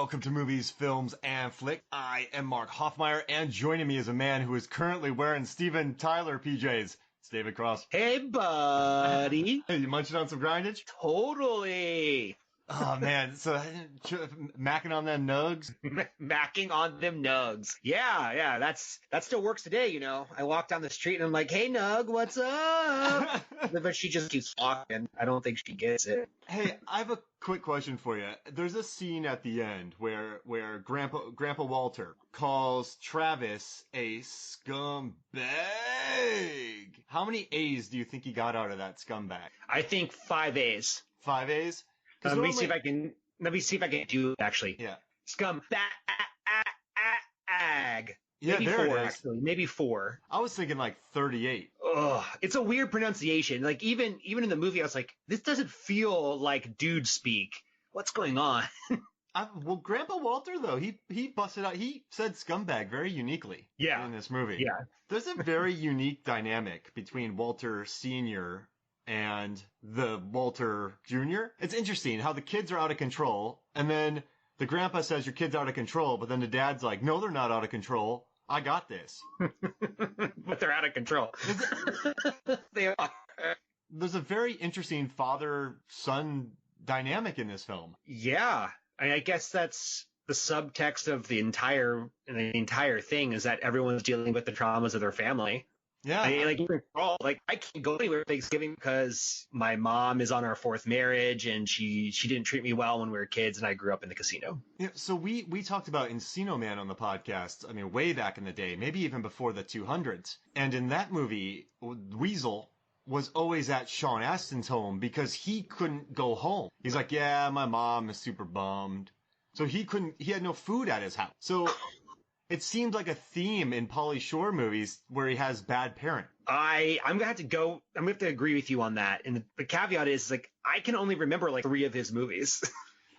welcome to Movies, Films, and Flick. I am Mark Hoffmeyer, and joining me is a man who is currently wearing Steven Tyler PJs. It's David Cross. Hey, buddy. Hey, you munching on some grindage? Totally. Oh, man. So, macking on them nugs? Macking on them nugs. Yeah, that still works today, you know. I walk down the street and I'm like, hey, Nug, what's up? But she just keeps walking. I don't think she gets it. Hey, I have a quick question for you. There's a scene at the end where Grandpa Walter calls Travis a scumbag. How many A's do you think he got out of that scumbag? I think 5 A's. 5 A's? Let me see if I can do it, actually. Yeah. Scumbag. Yeah, maybe there 4, it is. actually. Maybe 4. I was thinking like 38. Ugh, it's a weird pronunciation. Like even in the movie, I was like, this doesn't feel like dude speak. What's going on? Well, Grandpa Walter though, he busted out. He said scumbag very uniquely. Yeah. In this movie. Yeah. There's a very unique dynamic between Walter Sr. and the Walter Jr. It's interesting how the kids are out of control, and then the grandpa says your kid's out of control, but then the dad's like, no, they're not out of control. I got this. But they're out of control. They are. There's a very interesting father-son dynamic in this film. Yeah. I guess that's the subtext of the entire thing is that everyone's dealing with the traumas of their family. Yeah. I can't go anywhere for Thanksgiving because my mom is on our 4th marriage and she didn't treat me well when we were kids and I grew up in the casino. Yeah, so we talked about Encino Man on the podcast, I mean, way back in the day, maybe even before the 200s. And in that movie, Weasel was always at Sean Astin's home because he couldn't go home. He's like, yeah, my mom is super bummed. So he had no food at his house. So it seemed like a theme in Pauly Shore movies where he has bad parent. I'm gonna have to agree with you on that. And the caveat is like I can only remember like 3 of his movies.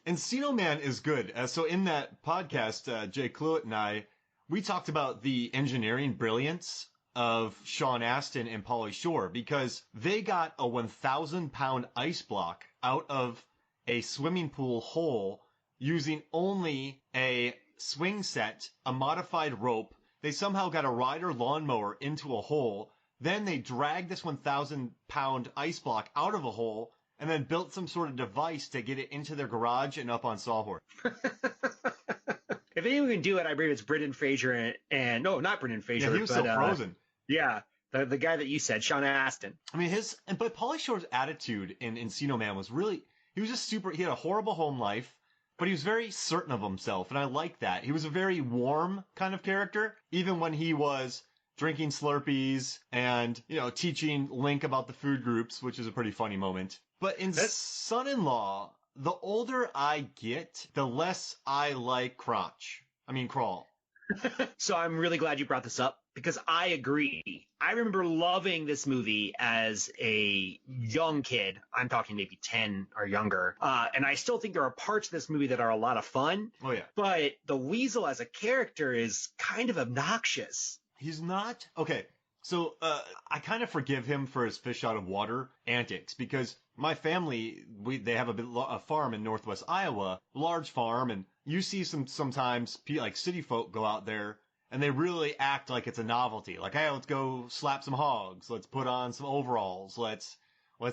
Encino Man is good. So in that podcast, Jay Cluett and we talked about the engineering brilliance of Sean Astin and Pauly Shore because they got a 1,000-pound ice block out of a swimming pool hole using only a swing set, a modified rope. They somehow got a rider lawnmower into a hole. Then they dragged this 1,000-pound ice block out of a hole and then built some sort of device to get it into their garage and up on Sawhorse. If anyone can do it, I believe it's Brendan Fraser and no, not Brendan Fraser. Yeah, he was still frozen. Yeah, the guy that you said, Sean Astin. I mean, but Pauly Shore's attitude in Encino Man was really, he was just he had a horrible home life, but he was very certain of himself, and I like that. He was a very warm kind of character, even when he was drinking Slurpees and, teaching Link about the food groups, which is a pretty funny moment. But in Son-in-Law, the older I get, the less I like Crawl. So I'm really glad you brought this up because I agree. I remember loving this movie as a young kid. I'm talking maybe 10 or younger. And I still think there are parts of this movie that are a lot of fun. Oh, yeah. But the Weasel as a character is kind of obnoxious. He's not? Okay. So I kind of forgive him for his fish out of water antics because my family, they have a farm in northwest Iowa, large farm, and you see sometimes like city folk go out there and they really act like it's a novelty. Like, hey, let's go slap some hogs. Let's put on some overalls. Let's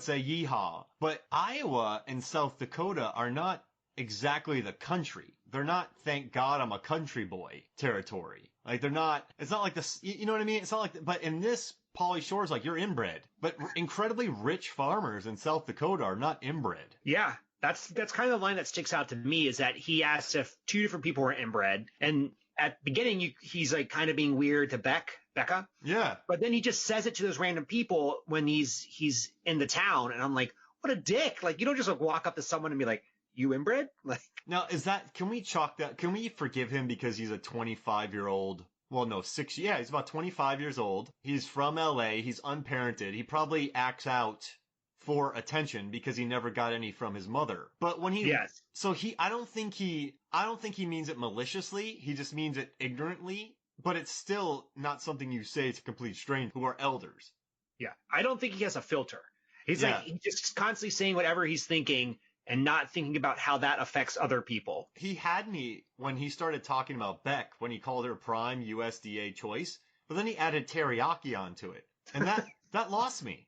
say yeehaw. But Iowa and South Dakota are not exactly the country. They're not, thank God I'm a country boy territory. Like it's not like this, you know what I mean? It's not like, but in this, Pauly Shore's like, you're inbred. But incredibly rich farmers in South Dakota are not inbred. Yeah. That's kind of the line that sticks out to me is that he asked if 2 different people were inbred. And at the beginning, he's like kind of being weird to Becca. Yeah. But then he just says it to those random people when he's in the town. And I'm like, what a dick. Like, you don't just like walk up to someone and be like, you inbred? Like, now, can we forgive him because he's a 25-year-old? Well, no, he's about 25 years old. He's from LA. He's unparented. He probably acts out for attention because he never got any from his mother. But when I don't think he means it maliciously. He just means it ignorantly, but it's still not something you say to complete strangers who are elders. Yeah. I don't think he has a filter. He's just constantly saying whatever he's thinking and not thinking about how that affects other people. He had me when he started talking about Beck, when he called her prime USDA choice, but then he added teriyaki onto it. And that lost me.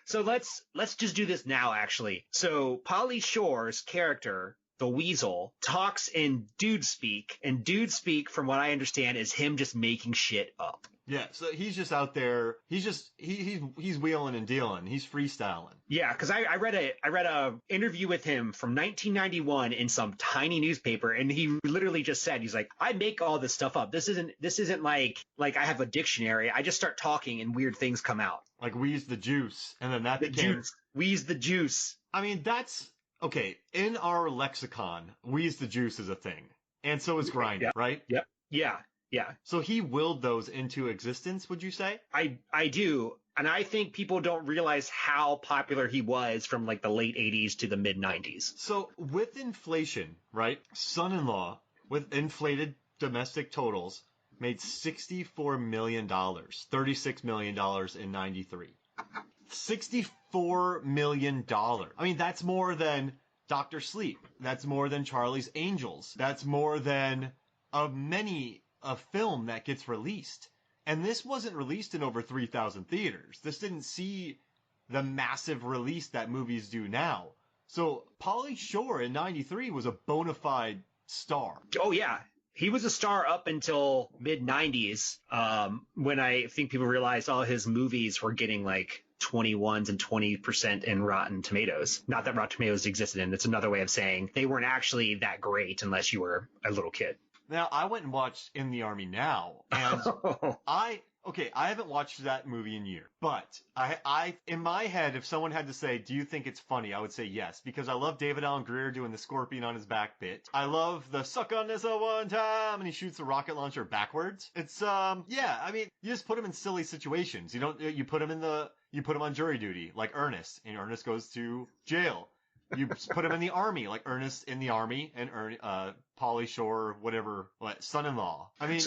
So let's just do this now, actually. So Pauly Shore's character, the Weasel, talks in dude speak, and dude speak, from what I understand, is him just making shit up. Yeah, so he's just out there. He's wheeling and dealing. He's freestyling. Yeah, because I read a interview with him from 1991 in some tiny newspaper, and he literally just said, he's like, I make all this stuff up. This isn't like I have a dictionary. I just start talking and weird things come out. Like Wheeze the Juice, and then that The became juice. Wheeze the juice. I mean, that's okay. In our lexicon, Wheeze the Juice is a thing, and so is grinding, right? Yep. Yeah. Yeah. So he willed those into existence, would you say? I do. And I think people don't realize how popular he was from like the late 80s to the mid 90s. So with inflation, right? Son-in-Law, with inflated domestic totals, made $64 million, $36 million in 93. $64 million. I mean, that's more than Dr. Sleep. That's more than Charlie's Angels. That's more than a film that gets released. And this wasn't released in over 3,000 theaters. This didn't see the massive release that movies do now. So Pauly Shore in 93 was a bona fide star. Oh, yeah. He was a star up until mid 90s, when I think people realized all his movies were getting like 21s and 20% in Rotten Tomatoes. Not that Rotten Tomatoes existed, and it's another way of saying they weren't actually that great unless you were a little kid. Now, I went and watched In the Army Now, and I haven't watched that movie in years, but I, in my head, if someone had to say, do you think it's funny? I would say yes, because I love David Alan Grier doing the scorpion on his back bit. I love the suck on this a one time, and he shoots the rocket launcher backwards. It's, yeah, I mean, you just put him in silly situations. You put him on jury duty, like Ernest, and Ernest goes to jail. You put him in the army, like Ernest in the army, and Pauly Shore, whatever, son-in-law. I mean,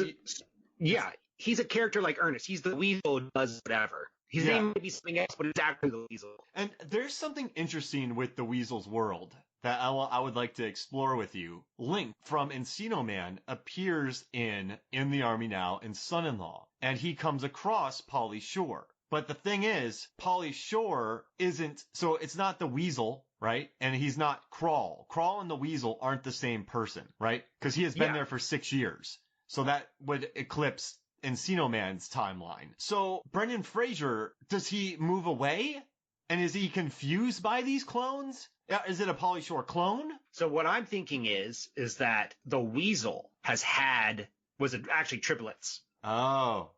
yeah, he's a character like Ernest. He's the Weasel who does whatever. His name may be something else, but it's actually the Weasel. And there's something interesting with the Weasel's world that I would like to explore with you. Link from Encino Man appears in the Army Now and Son-in-Law, and he comes across Pauly Shore. But the thing is, Pauly Shore isn't, so it's not the Weasel, right? And he's not Crawl. Crawl and the Weasel aren't the same person, right? Because he has been there for 6 years. So that would eclipse Encino Man's timeline. So Brendan Fraser, does he move away? And is he confused by these clones? Is it a Pauly Shore clone? So what I'm thinking is that the Weasel was actually triplets. Oh.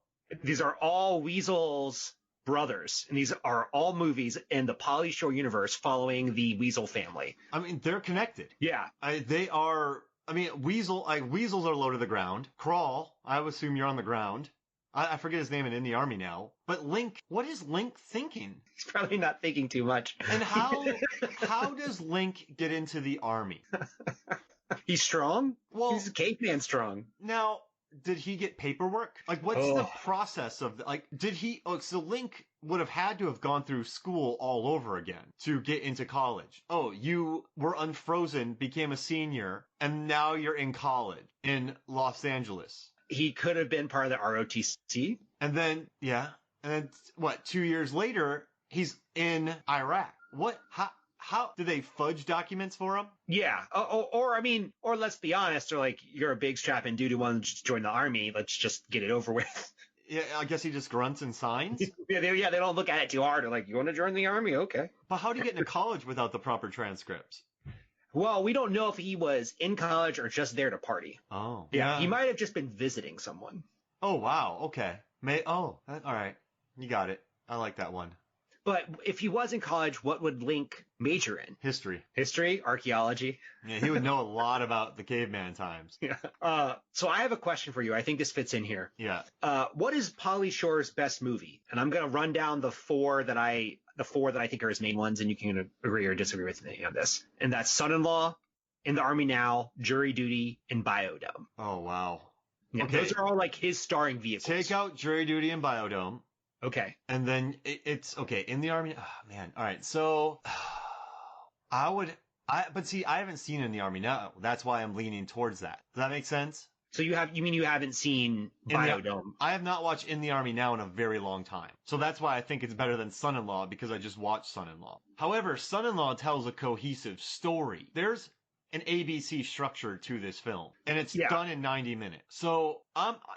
These are all Weasel's brothers, and these are all movies in the Pauly Shore universe following the Weasel family. I mean, they're connected. Yeah. They are, I mean, Weasels are low to the ground. Crawl, I would assume you're on the ground. I forget his name in the Army Now. But Link, what is Link thinking? He's probably not thinking too much. And how does Link get into the army? He's strong? Well, he's a caveman strong. Now, did he get paperwork? Like, what's the process of, so Link would have had to have gone through school all over again to get into college. Oh, you were unfrozen, became a senior, and now you're in college in Los Angeles. He could have been part of the ROTC. And then, 2 years later, he's in Iraq. How did they fudge documents for him? Yeah. Or let's be honest, they're like, you're a big strapping dude who wants to join the army. Let's just get it over with. Yeah, I guess he just grunts and signs. They don't look at it too hard. They're like, you want to join the army? Okay. But how do you get into college without the proper transcripts? Well, we don't know if he was in college or just there to party. Oh. Yeah. He might have just been visiting someone. Oh, wow. Okay. All right. You got it. I like that one. But if he was in college, what would Link major in? History. History? Archaeology? Yeah, he would know a lot about the caveman times. Yeah. So I have a question for you. I think this fits in here. Yeah. What is Pauly Shore's best movie? And I'm going to run down the four that I think are his main ones, and you can agree or disagree with me on this. And that's Son-in-Law, In the Army Now, Jury Duty, and Biodome. Oh, wow. Yeah, okay. Those are all like his starring vehicles. Take out Jury Duty and Biodome. Okay. And then it's okay. In the Army. Oh, man. All right. So I would, but see, I haven't seen In the Army Now. That's why I'm leaning towards that. Does that make sense? So you mean you haven't seen In the, Biodome? I have not watched In the Army Now in a very long time. So that's why I think it's better than Son-in-Law because I just watched Son-in-Law. However, Son-in-Law tells a cohesive story. There's an ABC structure to this film, and it's Yeah. done in 90 minutes. So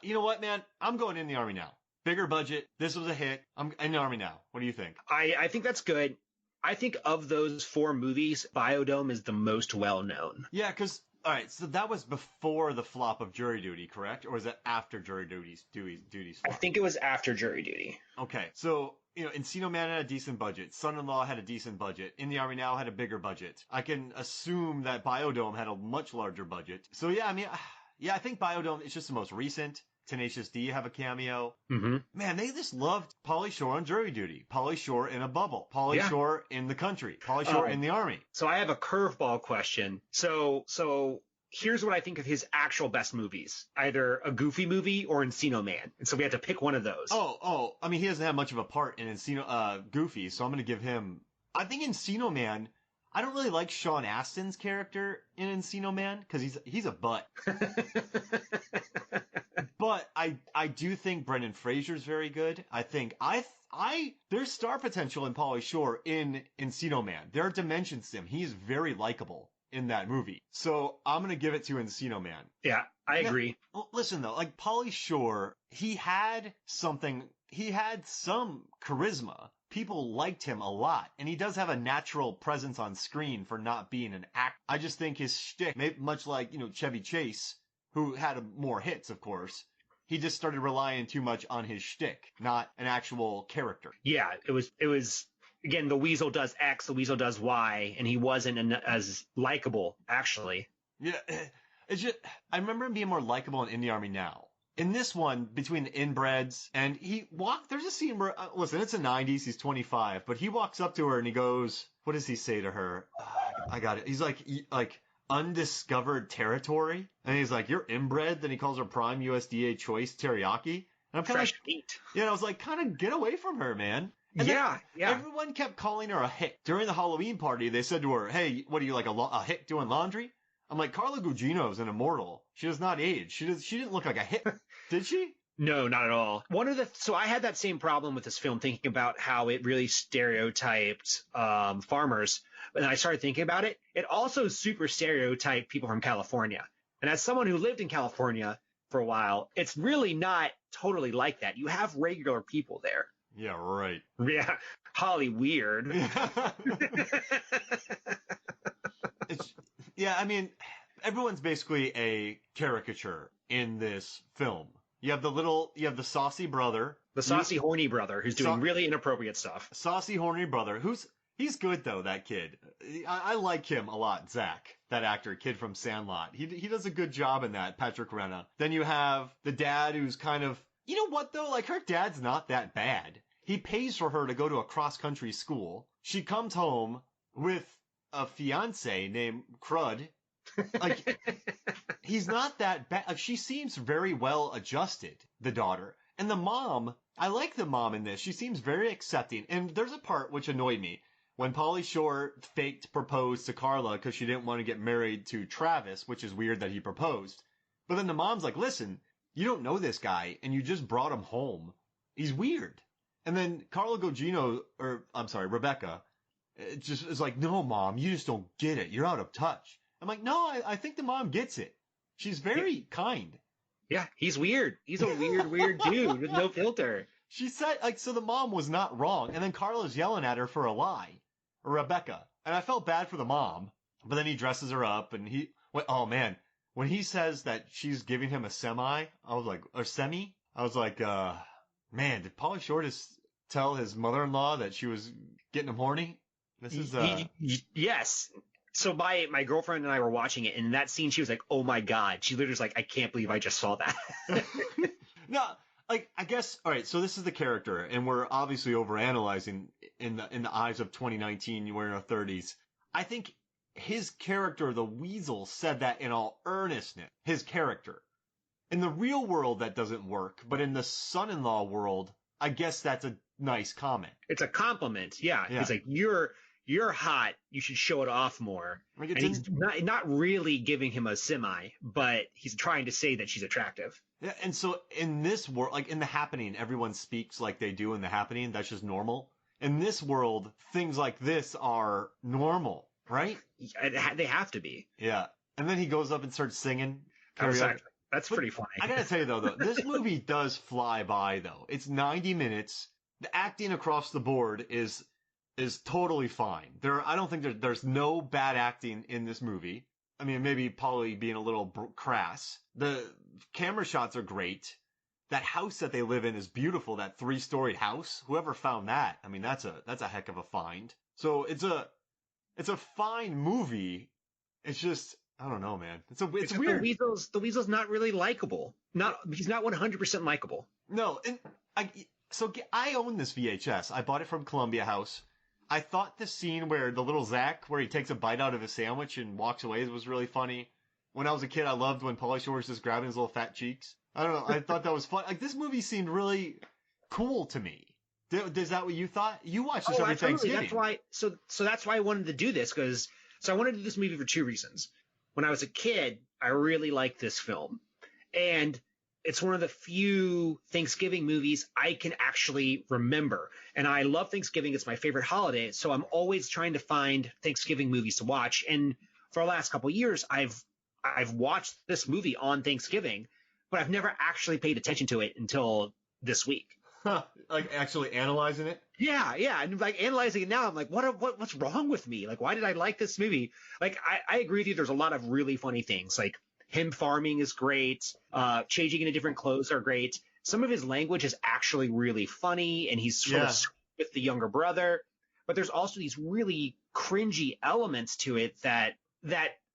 you know what, man? I'm going In the Army Now. Bigger budget. This was a hit. I'm In the Army Now. What do you think? I think that's good. I think of those four movies, Biodome is the most well known. Yeah, because all right, so that was before the flop of Jury Duty, correct? Or was that after Jury Duty's I flop? think it was after Jury Duty. Okay, so Encino Man had a decent budget. Son-in-Law had a decent budget. In the Army Now had a bigger budget. I can assume that Biodome had a much larger budget. So yeah, I mean, yeah, I think Biodome is just the most recent. Tenacious D have a cameo. Mm-hmm. Man, they just loved Pauly Shore on Jury Duty, Pauly Shore in a bubble, Pauly Yeah. Shore in the country, Pauly Shore in the army. So I have a curveball question. So here's what I think of his actual best movies: either a Goofy movie or Encino Man. And so we have to pick one of those. Oh, I mean, he doesn't have much of a part in Encino, Goofy, so I'm going to give him. I think Encino Man. I don't really like Sean Astin's character in Encino Man because he's a butt. But I do think Brendan Fraser's very good. I think there's star potential in Pauly Shore in Encino Man. There are dimensions to him. He's very likable in that movie. So I'm gonna give it to Encino Man. Yeah, I agree. Well, listen though, like Pauly Shore, he had some charisma. People liked him a lot, and he does have a natural presence on screen for not being an actor. I just think his shtick, much like Chevy Chase, who had more hits, of course. He just started relying too much on his shtick, not an actual character. Yeah, it was again, the Weasel does X, the Weasel does Y, and he wasn't as likable, actually. Yeah, it's just, I remember him being more likable in the Army Now. In this one, between the inbreds, and there's a scene where, listen, it's the 90s, he's 25, but he walks up to her and he goes, what does he say to her? I got it. He's like, undiscovered territory, and he's like, you're inbred. Then he calls her prime USDA choice teriyaki, and I'm kind of Fresh meat. I was like, kind of get away from her, man. And Yeah. Everyone kept calling her a hick during the Halloween party. They said to her, hey, what are you, like a hick doing laundry? I'm like, Carla Gugino's an immortal. She does not age. She didn't look like a hick, did she? No, not at all. So I had that same problem with this film, thinking about how it really stereotyped farmers. But then I started thinking about it. It also super stereotyped people from California. And as someone who lived in California for a while, it's really not totally like that. You have regular people there. Yeah, right. Yeah, Holly weird. Yeah, I mean, everyone's basically a caricature in this film. You have the saucy brother. The saucy, horny brother who's doing really inappropriate stuff. Saucy, horny brother he's good though, that kid. I like him a lot, Zach, that actor, kid from Sandlot. He does a good job in that, Patrick Renna. Then you have the dad who's kind of, you know what though, like her dad's not that bad. He pays for her to go to a cross-country school. She comes home with a fiance named Crud. Like, he's not that bad. Like, she seems very well adjusted, the daughter. And the mom, I like the mom in this. She seems very accepting. And there's a part which annoyed me. When Pauly Shore faked proposed to Carla because she didn't want to get married to Travis, which is weird that he proposed. But then the mom's like, listen, you don't know this guy, and you just brought him home. He's weird. And then Rebecca, just is like, no, Mom, you just don't get it. You're out of touch. I'm like, no, I think the mom gets it. She's very kind. Yeah, he's weird. He's a weird dude with no filter. She said, so the mom was not wrong. And then Carla's yelling at her for a lie. Rebecca. And I felt bad for the mom. But then he dresses her up and oh man. When he says that she's giving him a semi, I was like, man, did Pauly Shore just tell his mother-in-law that she was getting him horny? This is, Yes. So my girlfriend and I were watching it, and in that scene, she was like, oh my God. She literally was like, I can't believe I just saw that. No, I guess, all right, so this is the character, and we're obviously overanalyzing in the eyes of 2019, we're in our 30s. I think his character, the Weasel, said that in all earnestness. His character. In the real world, that doesn't work, but in the son-in-law world, I guess that's a nice comment. It's a compliment. Yeah. It's like, you're you're hot. You should show it off more. Like, And he's not really giving him a semi, but he's trying to say that she's attractive. Yeah, and so in this world, like in The Happening, everyone speaks like they do in The Happening. That's just normal. In this world, things like this are normal, right? They have to be. Yeah. And then he goes up and starts singing. That's pretty funny. I gotta tell you though, this movie does fly by though. It's 90 minutes. The acting across the board is totally fine. I don't think there's no bad acting in this movie. I mean, maybe Pauly being a little crass. The camera shots are great. That house that they live in is beautiful. That 3-storied house. Whoever found that, I mean, that's a heck of a find. So it's a fine movie. It's just, I don't know, man. It's weird. The Weasel's not really likable. He's not 100% likable. No, and I own this VHS. I bought it from Columbia House. I thought the scene where the little Zach, where he takes a bite out of his sandwich and walks away, was really funny. When I was a kid, I loved when Pauly Shore was just grabbing his little fat cheeks. I don't know. I thought that was fun. Like, this movie seemed really cool to me. Is that what you thought? You watched this every Thanksgiving. That's why. So that's why I wanted to do this, I wanted to do this movie for 2 reasons. When I was a kid, I really liked this film, and it's one of the few Thanksgiving movies I can actually remember. And I love Thanksgiving. It's my favorite holiday. So I'm always trying to find Thanksgiving movies to watch. And for the last couple of years, I've watched this movie on Thanksgiving, but I've never actually paid attention to it until this week. Huh, like actually analyzing it? Yeah. And like analyzing it now, I'm like, what's wrong with me? Like, why did I like this movie? Like, I agree with you. There's a lot of really funny things. Like, him farming is great. Changing into different clothes are great. Some of his language is actually really funny, and he's sort of with the younger brother. But there's also these really cringy elements to it that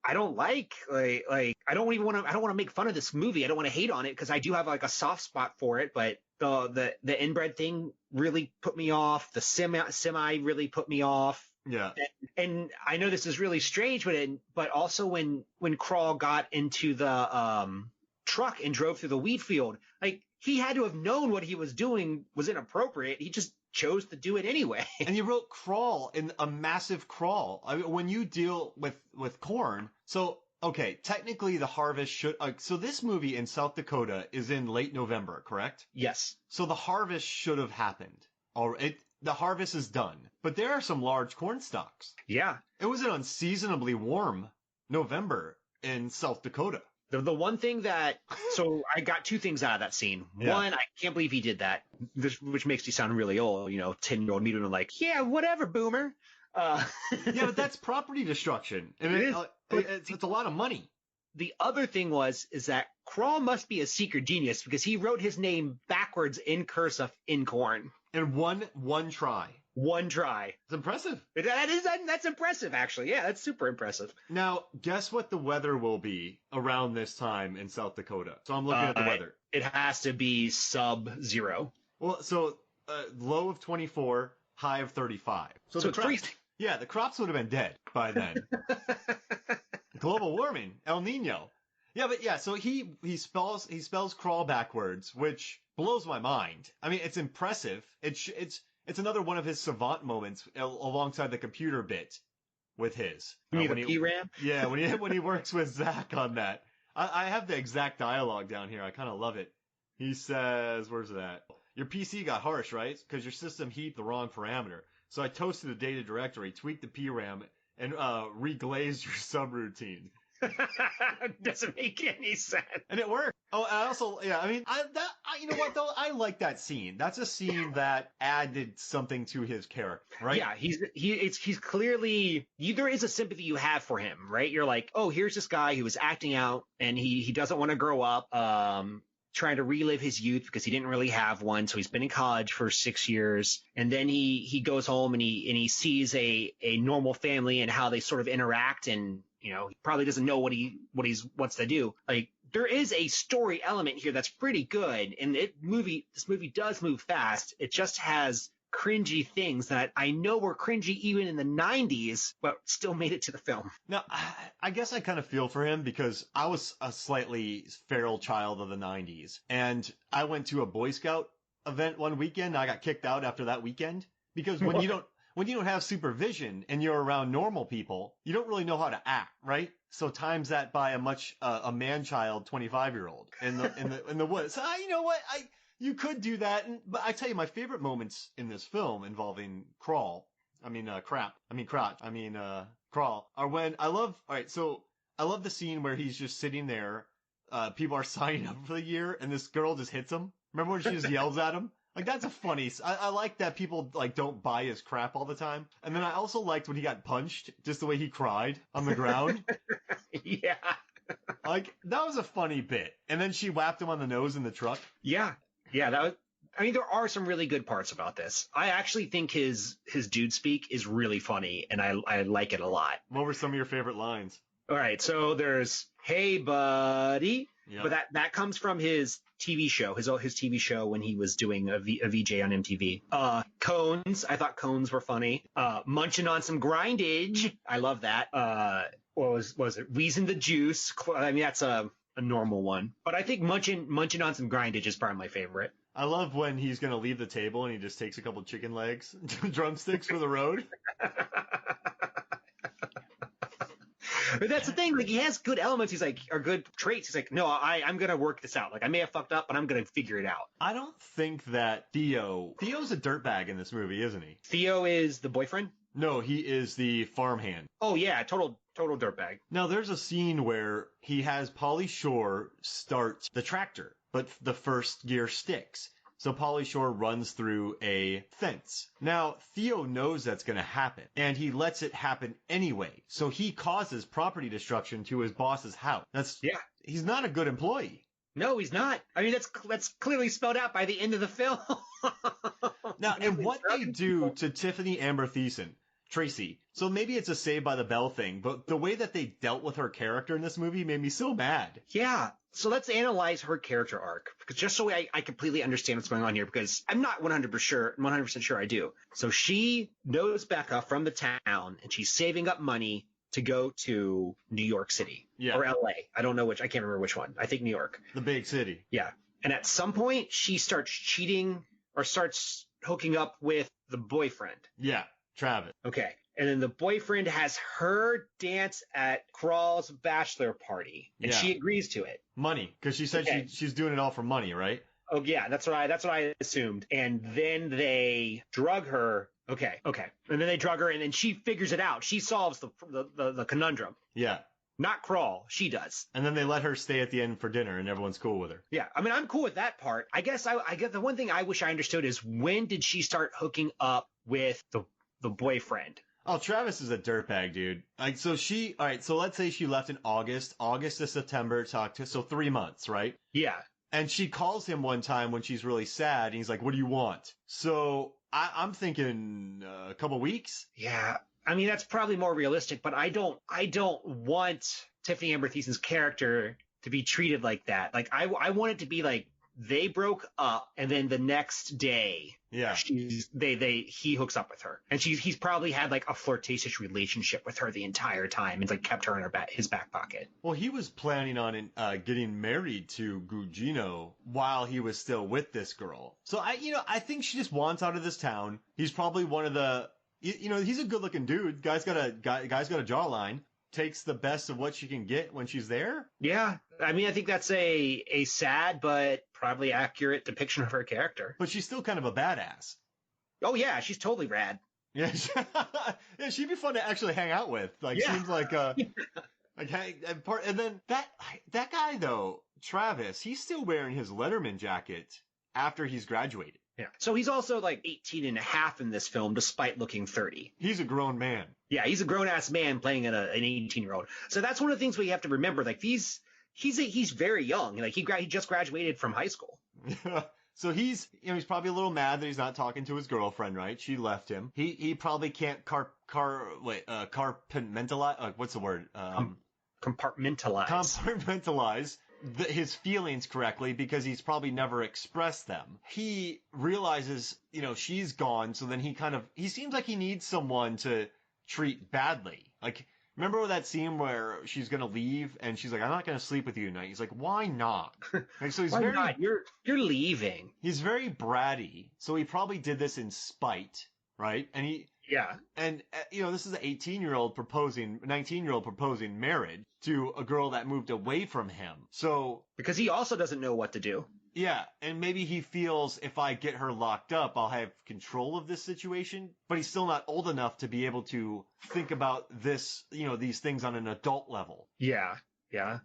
I don't like. Like I don't want to make fun of this movie. I don't want to hate on it because I do have like a soft spot for it. But the inbred thing really put me off. The semi really put me off. Yeah. And I know this is really strange, but also when Crawl got into the truck and drove through the wheat field, like, he had to have known what he was doing was inappropriate. He just chose to do it anyway. And he wrote crawl in a massive crawl. I mean, when you deal with corn, so okay, technically the harvest should. So this movie in South Dakota is in late November, correct? Yes. So the harvest should have happened. The harvest is done, but there are some large corn stalks. Yeah. It was an unseasonably warm November in South Dakota. The one thing so I got 2 things out of that scene. Yeah. One, I can't believe he did that, which makes you sound really old, 10-year-old me doing like, yeah, whatever, boomer. Yeah, but that's property destruction. And it's a lot of money. The other thing is that Crawl must be a secret genius because he wrote his name backwards in cursive in corn. In one try. One try. It's impressive. That's impressive, actually. Yeah, that's super impressive. Now, guess what the weather will be around this time in South Dakota? So I'm looking at the weather. It has to be sub-zero. Well, so low of 24, high of 35. So it's freezing. Yeah, the crops would have been dead by then. Global warming, El Nino. Yeah, but yeah, so he spells crawl backwards, which blows my mind. I mean, it's impressive. It's another one of his savant moments alongside the computer bit with his. You mean the PRAM? Yeah, when he works with Zach on that. I have the exact dialogue down here. I kind of love it. He says, where's that? Your PC got harsh, right? Because your system heaped the wrong parameter. So I toasted the data directory, tweaked the PRAM, and reglazed your subroutine. Doesn't make any sense. And it worked. Oh, and I also, yeah, I mean, you know what though? I like that scene. That's a scene that added something to his character, right? Yeah, he's clearly, there is a sympathy you have for him, right? You're like, oh, here's this guy who was acting out and he doesn't want to grow up, trying to relive his youth because he didn't really have one. So he's been in college for 6 years, and then he goes home and he sees a normal family and how they sort of interact, and he probably doesn't know what he wants to do. Like, there is a story element here that's pretty good, and this movie does move fast. It just has cringy things that I know were cringy even in the 90s, but still made it to the film. Now, I guess I kind of feel for him because I was a slightly feral child of the 90s, and I went to a Boy Scout event one weekend. And I got kicked out after that weekend because when when you don't have supervision and you're around normal people, you don't really know how to act, right? So times that by a man-child 25-year-old in the woods. So you know what? You could do that, but I tell you, my favorite moments in this film involving Crawl, Crawl, are when all right, so I love the scene where he's just sitting there, people are signing up for the year, and this girl just hits him. Remember when she just yells at him? Like, that's I like that people, like, don't buy his crap all the time. And then I also liked when he got punched, just the way he cried on the ground. Yeah. Like, that was a funny bit. And then she whapped him on the nose in the truck. Yeah. Yeah, there are some really good parts about this. I actually think his dude speak is really funny, and I like it a lot. What were some of your favorite lines? All right, so there's "Hey, buddy," Yep. but that comes from his TV show, his TV show when he was doing a VJ on MTV. Cones, I thought cones were funny. Munching on some grindage, I love that. What was it? Wheezing the juice. I mean, that's a normal one, but I think munching on some grindage is probably my favorite. I love when he's going to leave the table and he just takes a couple chicken legs, drumsticks for the road. But that's the thing. Like, he has good elements. He's like, or good traits. He's like, no, I'm going to work this out. Like, I may have fucked up, but I'm going to figure it out. I don't think that Theo's a dirtbag in this movie, isn't he? Theo is the boyfriend? No, he is the farmhand. Oh, yeah. Total dirtbag. Now, there's a scene where he has Pauly Shore start the tractor, but the first gear sticks. So Pauly Shore runs through a fence. Now, Theo knows that's going to happen, and he lets it happen anyway. So he causes property destruction to his boss's house. He's not a good employee. No, he's not. I mean, that's clearly spelled out by the end of the film. Now, and what they do to Tiffany Amber Thiessen, Tracy. So maybe it's a Saved by the Bell thing, but the way that they dealt with her character in this movie made me so mad. Yeah. So let's analyze her character arc, because just so I completely understand what's going on here, because I'm not 100% sure I do. So she knows Becca from the town, and she's saving up money to go to New York City or LA. I don't know I can't remember which one. I think New York. The big city. Yeah. And at some point she starts cheating or starts hooking up with the boyfriend. Yeah. Travis. Okay. And then the boyfriend has her dance at Crawl's bachelor party, and she agrees to it. Money, because she said she's doing it all for money, right? Oh yeah, that's what I assumed. And then they drug her. Okay. And then they drug her, and then she figures it out. She solves the conundrum. Yeah. Not Crawl, she does. And then they let her stay at the end for dinner, and everyone's cool with her. Yeah, I mean, I'm cool with that part. I guess I get the one thing I wish I understood is, when did she start hooking up with the boyfriend? Oh, Travis is a dirtbag, dude. Like, so so let's say she left in August to September, so 3 months, right? Yeah. And she calls him one time when she's really sad, and he's like, what do you want? So I'm thinking a couple weeks. Yeah. I mean, that's probably more realistic, but I don't want Tiffany Amber Thiessen's character to be treated like that. Like, I want it to be like, they broke up, and then the next day, he hooks up with her, and he's probably had like a flirtatious relationship with her the entire time, and like kept her in his back pocket. Well, he was planning on getting married to Gugino while he was still with this girl. So I think she just wants out of this town. He's probably one of the, he's a good-looking dude. Guy's got a jawline. Takes the best of what she can get when she's there. Yeah. I mean, I think that's a sad but probably accurate depiction of her character. But she's still kind of a badass. Oh, yeah. She's totally rad. Yeah. Yeah, she'd be fun to actually hang out with. Like, seems like, and then that guy, though, Travis, he's still wearing his Letterman jacket after he's graduated. Yeah. So he's also like 18 and a half in this film, despite looking 30. He's a grown man. Yeah, he's a grown-ass man playing an 18-year-old. So that's one of the things we have to remember. Like, he's very young. Like, he just graduated from high school. So he's probably a little mad that he's not talking to his girlfriend, right? She left him. He probably can't compartmentalize. What's the word? Compartmentalize his feelings correctly, because he's probably never expressed them. He realizes, she's gone. So then he seems like he needs someone to treat badly. Like, remember that scene where she's going to leave and she's like, I'm not going to sleep with you tonight. He's like, why not? Like, so he's why not? You're leaving. He's very bratty. So he probably did this in spite, right? And Yeah. And, this is an 19-year-old proposing marriage to a girl that moved away from him. So, Because he also doesn't know what to do. yeah, and maybe he feels if I get her locked up, I'll have control of this situation, but he's still not old enough to be able to think about this, these things on an adult level. Yeah. Yeah.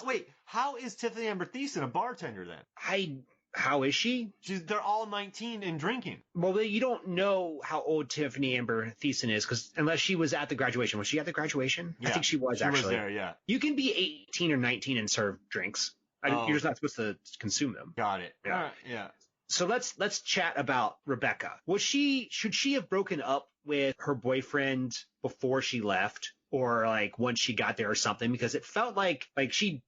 Wait, how is Tiffany Amber Thiessen a bartender then? How is she? They're all 19 and drinking. Well, you don't know how old Tiffany Amber Thiessen is, because unless she was at the graduation. Was she at the graduation? Yeah, I think she was, actually. She was there, yeah. You can be 18 or 19 and serve drinks. You're just not supposed to consume them. Got it. Yeah. All right, yeah. So let's chat about Rebecca. Should she have broken up with her boyfriend before she left, or like once she got there or something? Because it felt like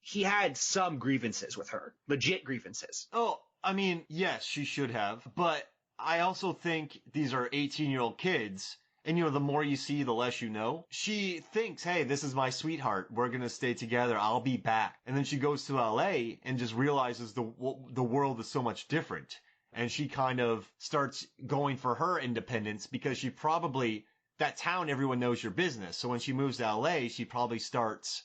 he had some grievances with her, legit grievances. Oh, I mean, yes, she should have, but I also think these are 18-year-old kids. And, the more you see, the less you know. She thinks, hey, this is my sweetheart. We're going to stay together. I'll be back. And then she goes to LA and just realizes the world is so much different. And she kind of starts going for her independence because she probably, that town, everyone knows your business. So when she moves to LA, she probably starts,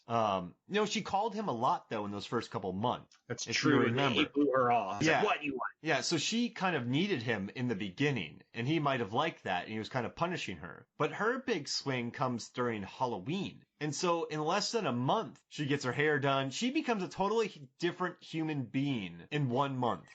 she called him a lot though in those first couple months. That's true. He blew her off. Yeah. Like, what do you want? Yeah. So she kind of needed him in the beginning and he might have liked that and he was kind of punishing her. But her big swing comes during Halloween. And so in less than a month, she gets her hair done. She becomes a totally different human being in 1 month.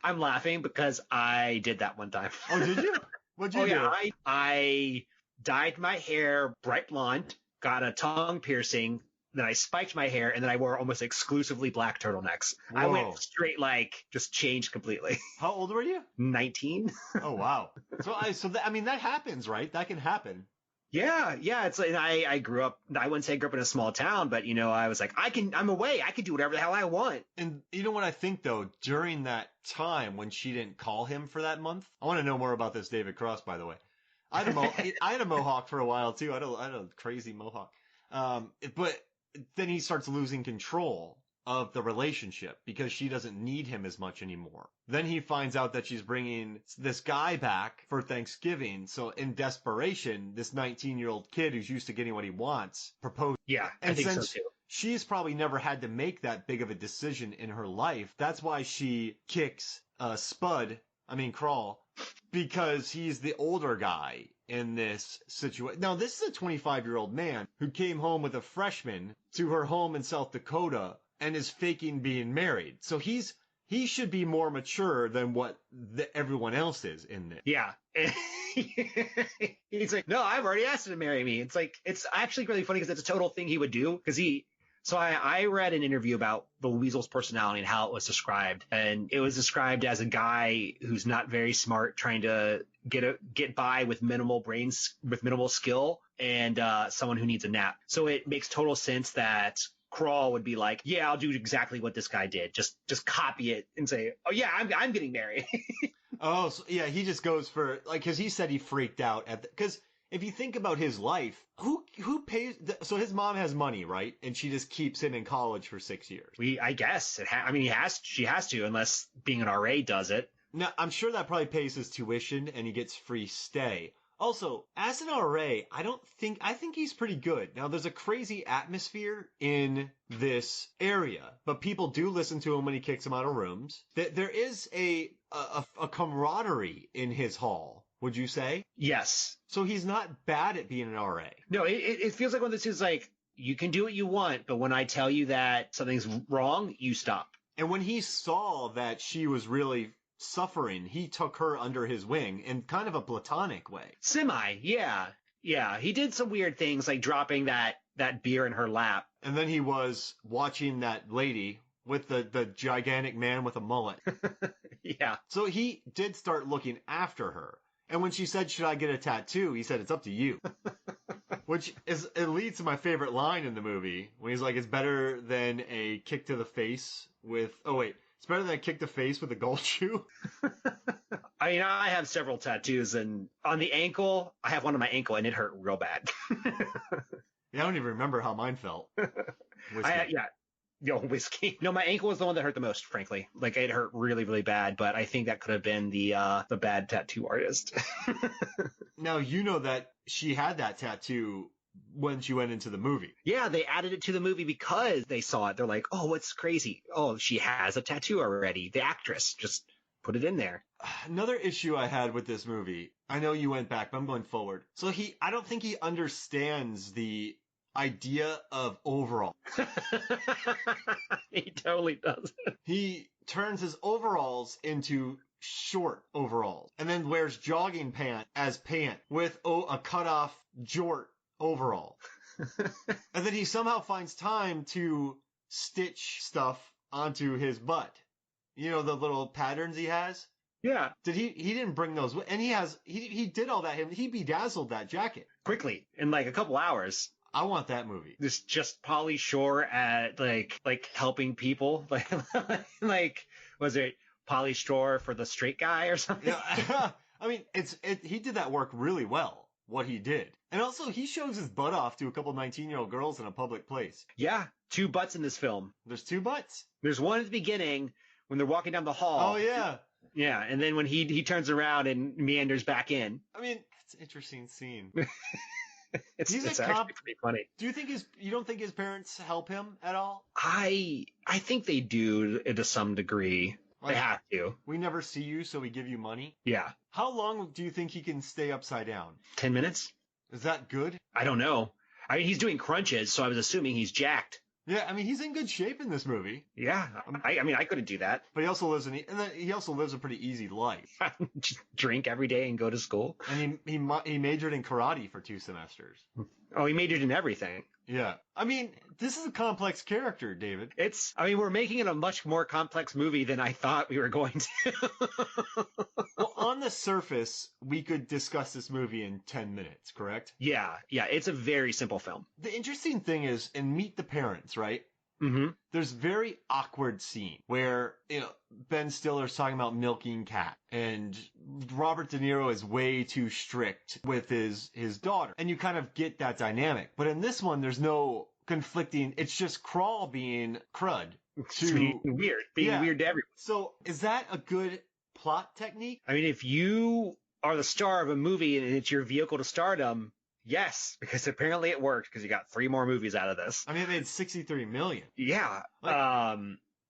I'm laughing because I did that one time. Oh, did you? What'd you do? Yeah, I dyed my hair bright blonde, got a tongue piercing, then I spiked my hair, and then I wore almost exclusively black turtlenecks. Whoa. I went straight, just changed completely. How old were you? 19. Oh, wow. That happens, right? That can happen. Yeah. It's like, I grew up, I wouldn't say I grew up in a small town, but I was like, I'm away. I can do whatever the hell I want. And you know what I think though, during that time when she didn't call him for that month, I want to know more about this David Cross, by the way. I had a mohawk for a while too. I had a crazy mohawk. But then he starts losing control of the relationship because she doesn't need him as much anymore. Then he finds out that she's bringing this guy back for Thanksgiving. So in desperation, this 19-year-old kid who's used to getting what he wants proposed. Yeah, and I think since so too. She's probably never had to make that big of a decision in her life. That's why she kicks Crawl, because he's the older guy in this situation. Now, this is a 25-year-old man who came home with a freshman to her home in South Dakota and is faking being married. So he should be more mature than what everyone else is in this. Yeah. He's like, no, I've already asked him to marry me. It's like, it's actually really funny because it's a total thing he would do. So I read an interview about the Weasel's personality and how it was described. And it was described as a guy who's not very smart, trying to get by with minimal skill, and someone who needs a nap. So it makes total sense that Crawl would be like, yeah, I'll do exactly what this guy did. Just copy it and say, oh yeah, I'm getting married. Oh, so, yeah, he just goes for, because he said he freaked out because if you think about his life, who pays? So his mom has money, right? And she just keeps him in college for 6 years. I guess she has to, unless being an RA does it. Now, I'm sure that probably pays his tuition and he gets free stay. Also, as an RA, I think he's pretty good. Now, there's a crazy atmosphere in this area, but people do listen to him when he kicks them out of rooms. There is a camaraderie in his hall, would you say? Yes. So he's not bad at being an RA. No, it feels like one of those things like, you can do what you want, but when I tell you that something's wrong, you stop. And when he saw that she was really suffering, he took her under his wing in kind of a platonic way. Semi, yeah. Yeah, he did some weird things like dropping that beer in her lap. And then he was watching that lady with the gigantic man with a mullet. Yeah. So he did start looking after her. And when she said, should I get a tattoo? He said, it's up to you. Which it leads to my favorite line in the movie when he's like, it's better than a kick to the face with, it's better than a kick to the face with a gold shoe. I mean, I have several tattoos, and on the ankle, I have one on my ankle, and it hurt real bad. Yeah, I don't even remember how mine felt. Yeah. Yo, whiskey. No, my ankle was the one that hurt the most, frankly. Like it hurt really, really bad, but I think that could have been the bad tattoo artist. Now, you know that she had that tattoo when she went into the movie. Yeah, they added it to the movie because they saw it. They're like, oh, what's crazy? Oh, she has a tattoo already. The actress just put it in there. Another issue I had with this movie, I know you went back, but I'm going forward. So I don't think he understands the idea of overall. He totally does. He turns his overalls into short overalls and then wears jogging pant as pant with a cut off jort overall. And then he somehow finds time to stitch stuff onto his butt. You know, the little patterns he has? Yeah. He didn't bring those, and he did all that. He bedazzled that jacket Quickly, in like a couple hours. I want that movie. This just Pauly Shore at like helping people. Like was it Pauly Shore for the straight guy or something? Yeah. I mean, he did that work really well, what he did. And also, he shows his butt off to a couple 19-year-old girls in a public place. Yeah, 2 butts in this film. There's 2 butts? There's one at the beginning when they're walking down the hall. Oh, yeah. Yeah, and then when he turns around and meanders back in. I mean, it's an interesting scene. It's He's actually pretty funny. Do you think you don't think his parents help him at all? I think they do to some degree. Like, they have to. We never see you, so we give you money? Yeah. How long do you think he can stay upside down? 10 minutes? Is that good? I don't know. I mean, he's doing crunches, so I was assuming he's jacked. Yeah, I mean, he's in good shape in this movie. Yeah, I mean, I couldn't do that. But he also lives a pretty easy life. Just drink every day and go to school. And he majored in karate for 2 semesters. Oh, he majored in everything. Yeah. I mean, this is a complex character, David. We're making it a much more complex movie than I thought we were going to. Well, on the surface, we could discuss this movie in 10 minutes, correct? Yeah, it's a very simple film. The interesting thing is, in Meet the Parents, right? Mm-hmm. There's very awkward scene where, Ben Stiller's talking about milking cat and Robert De Niro is way too strict with his daughter. And you kind of get that dynamic. But in this one, there's no conflicting. It's just Crawl being crud. Being weird to everyone. So is that a good plot technique? I mean, if you are the star of a movie and it's your vehicle to stardom, yes, because apparently it worked because you got 3 more movies out of this. I mean, it made $63 million. Yeah.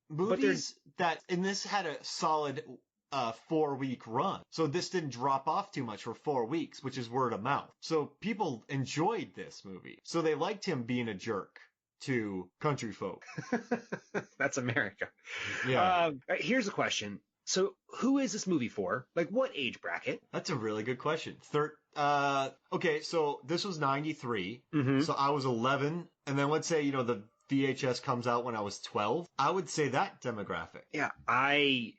Movies and this had a solid 4-week run. So this didn't drop off too much for 4 weeks, which is word of mouth. So people enjoyed this movie. So they liked him being a jerk to country folk. That's America. Yeah. Here's a question. So who is this movie for? Like what age bracket? That's a really good question. Okay, so this was 93. Mm-hmm. So I was 11. And then let's say, the VHS comes out when I was 12. I would say that demographic. Yeah, I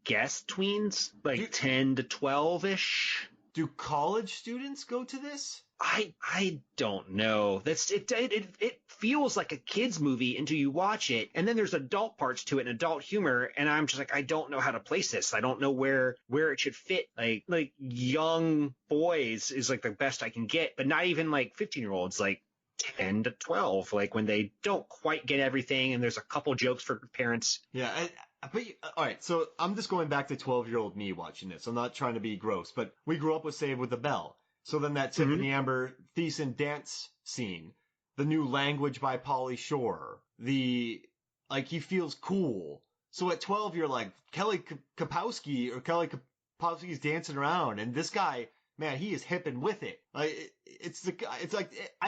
guess tweens, like 10 to 12-ish. Do college students go to this? I don't know. It feels like a kid's movie until you watch it, and then there's adult parts to it and adult humor, and I'm just like, I don't know how to place this. I don't know where it should fit. Like young boys is like the best I can get, but not even like 15-year-olds, like 10 to 12, like when they don't quite get everything, and there's a couple jokes for parents. Yeah. But all right, so I'm just going back to 12-year-old me watching this. I'm not trying to be gross, but we grew up with Saved with the Bell. So then that Tiffany Amber Thiessen dance scene, the new language by Pauly Shore, he feels cool. So at 12, you're like, Kelly Kapowski's dancing around, and this guy, man, he is hipping with it. I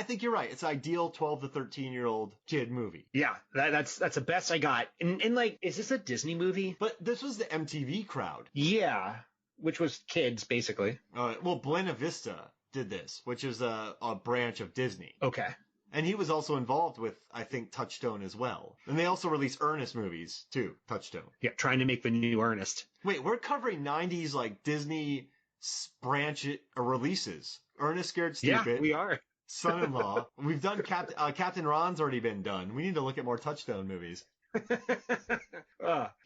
think you're right. It's ideal 12 to 13-year-old kid movie. Yeah, that's the best I got. And is this a Disney movie? But this was the MTV crowd. Yeah. Which was kids, basically. Well, Buena Vista did this, which is a branch of Disney. Okay. And he was also involved with, I think, Touchstone as well. And they also released Ernest movies, too, Touchstone. Yeah, trying to make the new Ernest. Wait, we're covering 90s, Disney branch releases. Ernest Scared Stupid. Yeah, we are. Son-in-Law. We've done Captain Ron's already been done. We need to look at more Touchstone movies.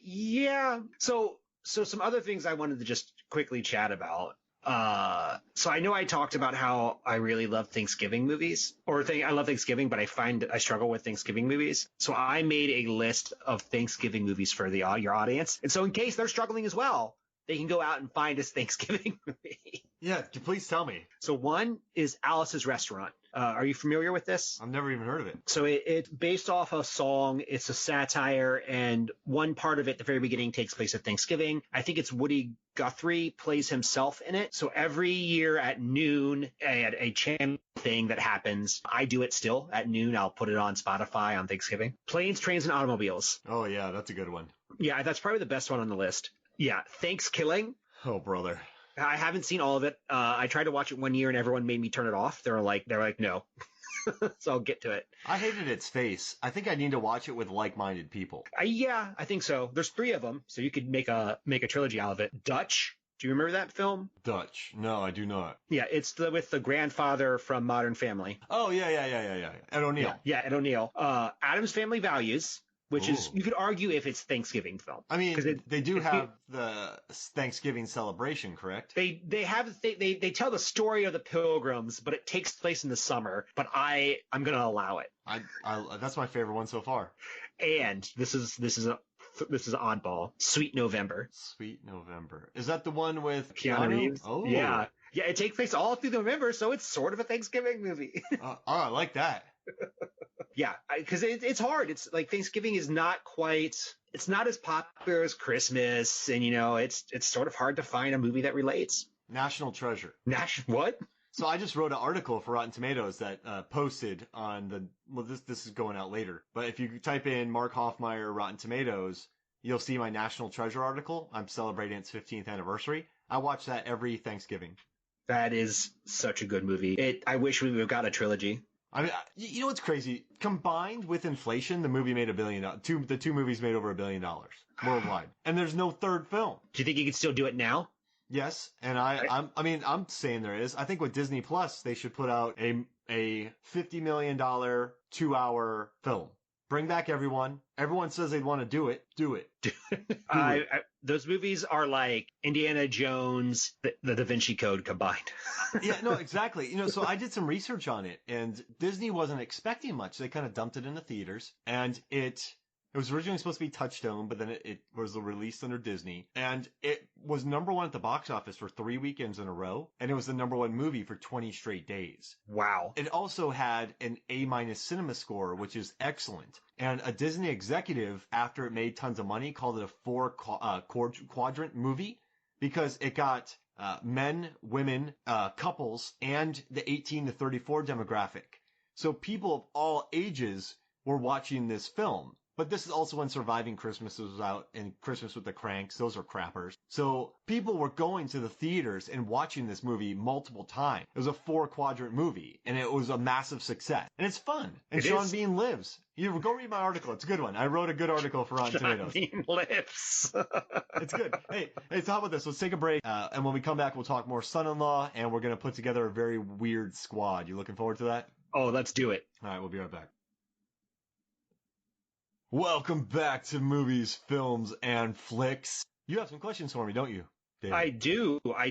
Yeah. So some other things I wanted to just quickly chat about. So I know I talked about how I really love Thanksgiving movies, I love Thanksgiving, but I find I struggle with Thanksgiving movies. So I made a list of Thanksgiving movies for your audience, and so in case they're struggling as well, they can go out and find this Thanksgiving movie. Yeah, please tell me. So one is Alice's Restaurant. Are you familiar with this? I've never even heard of it. So it's based off a song. It's a satire, and one part of it, the very beginning, takes place at Thanksgiving. I think it's Woody Guthrie plays himself in it. So every year at noon, at a channel thing that happens, I do it still at noon. I'll put it on Spotify on Thanksgiving. Planes, Trains, and Automobiles. Oh, yeah, that's a good one. Yeah, that's probably the best one on the list. Yeah, Thanksgiving. Oh, brother. I haven't seen all of it. I tried to watch it one year and everyone made me turn it off. They're like, no. So I'll get to it. I hated its face. I think I need to watch it with like-minded people. Yeah, I think so. There's 3 of them, so you could make a trilogy out of it. Dutch. Do you remember that film? Dutch. No, I do not. Yeah, it's with the grandfather from Modern Family. Oh, yeah. Ed O'Neill. Yeah, Ed O'Neill. Addams Family Values, which is, you could argue if it's Thanksgiving film. I mean, they do have the Thanksgiving celebration, correct? They tell the story of the Pilgrims, but it takes place in the summer. But I'm going to allow it. That's my favorite one so far. And this is an oddball. Sweet November. Sweet November. Is that the one with Keanu Reeves? Oh, yeah. Yeah, it takes place all through November, so it's sort of a Thanksgiving movie. I like that. Yeah, because it's hard. It's like Thanksgiving is not quite. It's not as popular as Christmas, and it's sort of hard to find a movie that relates. National Treasure. What? So I just wrote an article for Rotten Tomatoes that posted on the. Well, this is going out later, but if you type in Mark Hoffmeyer Rotten Tomatoes, you'll see my National Treasure article. I'm celebrating its 15th anniversary. I watch that every Thanksgiving. That is such a good movie. I wish we would have got a trilogy. I mean, you know what's crazy? Combined with inflation, the movie made $1 billion. The 2 movies made over $1 billion worldwide, and there's no third film. Do you think you could still do it now? Yes, and I'm saying there is. I think with Disney Plus, they should put out a $50 million 2-hour film. Bring back everyone. Everyone says they'd want to do it. Do it. Those movies are like Indiana Jones, the Da Vinci Code combined. Yeah, no, exactly. So I did some research on it, and Disney wasn't expecting much. They kind of dumped it in the theaters, and it was originally supposed to be Touchstone, but then it was released under Disney, and it was #1 at the box office for 3 weekends in a row, and it was the #1 movie for 20 straight days. Wow. It also had an A- cinema score, which is excellent. And a Disney executive, after it made tons of money, called it a 4-quadrant movie because it got men, women, couples, and the 18 to 34 demographic. So people of all ages were watching this film. But this is also when Surviving Christmas was out and Christmas with the Cranks. Those are crappers. So people were going to the theaters and watching this movie multiple times. It was a 4-quadrant movie, and it was a massive success. And it's fun. And Sean Bean lives. You go read my article. It's a good one. I wrote a good article for Rotten Tomatoes. Sean Bean lives. It's good. Hey, so how about this? Let's take a break. And when we come back, we'll talk more Son-in-Law, and we're going to put together a very weird squad. You looking forward to that? Oh, let's do it. All right, we'll be right back. Welcome back to Movies, Films, and Flicks. You have some questions for me, don't you, David? I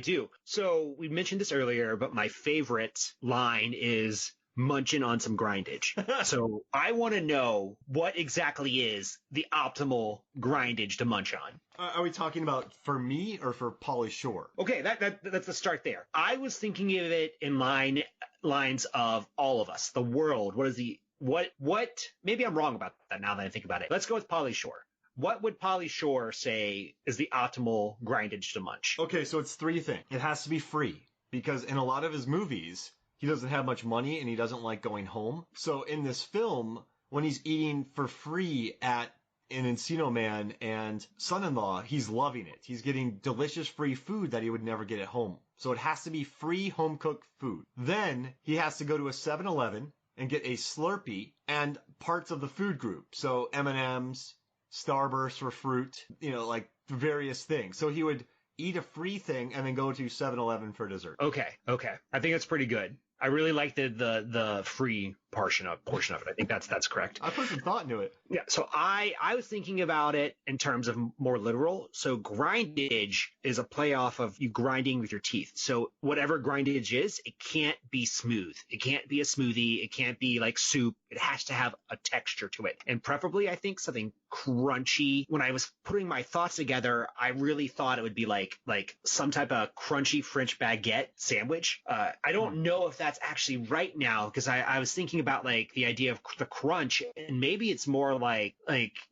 do. So we mentioned this earlier, but my favorite line is munching on some grindage. So I want to know what exactly is the optimal grindage to munch on. Are we talking about for me or for Pauly Shore? Okay, that's the start there. I was thinking of it in lines of all of us, the world. What maybe I'm wrong about that now that I think about it. Let's go with Pauly Shore. What would Pauly Shore say is the optimal grindage to munch? Okay, so it's 3 things. It has to be free because in a lot of his movies, he doesn't have much money and he doesn't like going home. So in this film, when he's eating for free at an Encino Man and Son-in-Law, he's loving it. He's getting delicious free food that he would never get at home. So it has to be free home-cooked food. Then he has to go to a 7-Eleven and get a Slurpee and parts of the food group. So M&Ms, Starburst for fruit, like various things. So he would eat a free thing and then go to 7-Eleven for dessert. Okay. I think that's pretty good. I really like the free portion of it. I think that's correct. I put some thought into it. Yeah. So I was thinking about it in terms of more literal. So grindage is a play off of you grinding with your teeth. So whatever grindage is, it can't be smooth. It can't be a smoothie. It can't be like soup. It has to have a texture to it. And preferably, I think something crunchy. When I was putting my thoughts together, I really thought it would be like some type of crunchy French baguette sandwich. I don't know if that's actually right now, because I was thinking about like the idea of the crunch, and maybe it's more like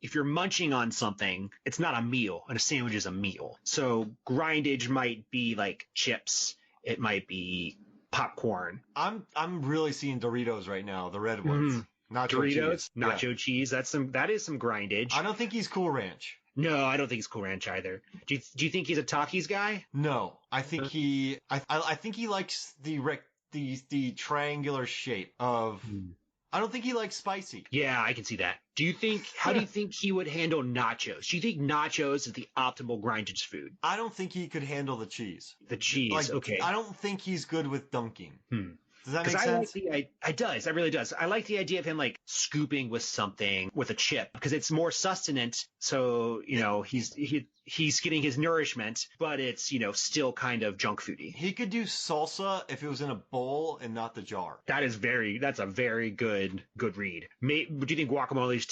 if you're munching on something, it's not a meal, and a sandwich is a meal. So grindage might be like chips. It might be popcorn. I'm really seeing Doritos right now, the red ones. Nacho Doritos, cheese. nacho cheese. That is some grindage. I don't think he's Cool Ranch. No, I don't think he's Cool Ranch either. Do you think he's a Takis guy? No, I think I think he likes the triangular shape of. I don't think he likes spicy. Yeah, I can see that. How do you think he would handle nachos? Do you think nachos is the optimal grindage food? I don't think he could handle the cheese. The cheese, okay. I don't think he's good with dunking. Does that make sense? sense? It does. It really does. I like the idea of him like scooping with something with a chip, because it's more sustenance. So, he's getting his nourishment, but it's, still kind of junk foody. He could do salsa if it was in a bowl and not the jar. That's a very good read. Do you think guacamole's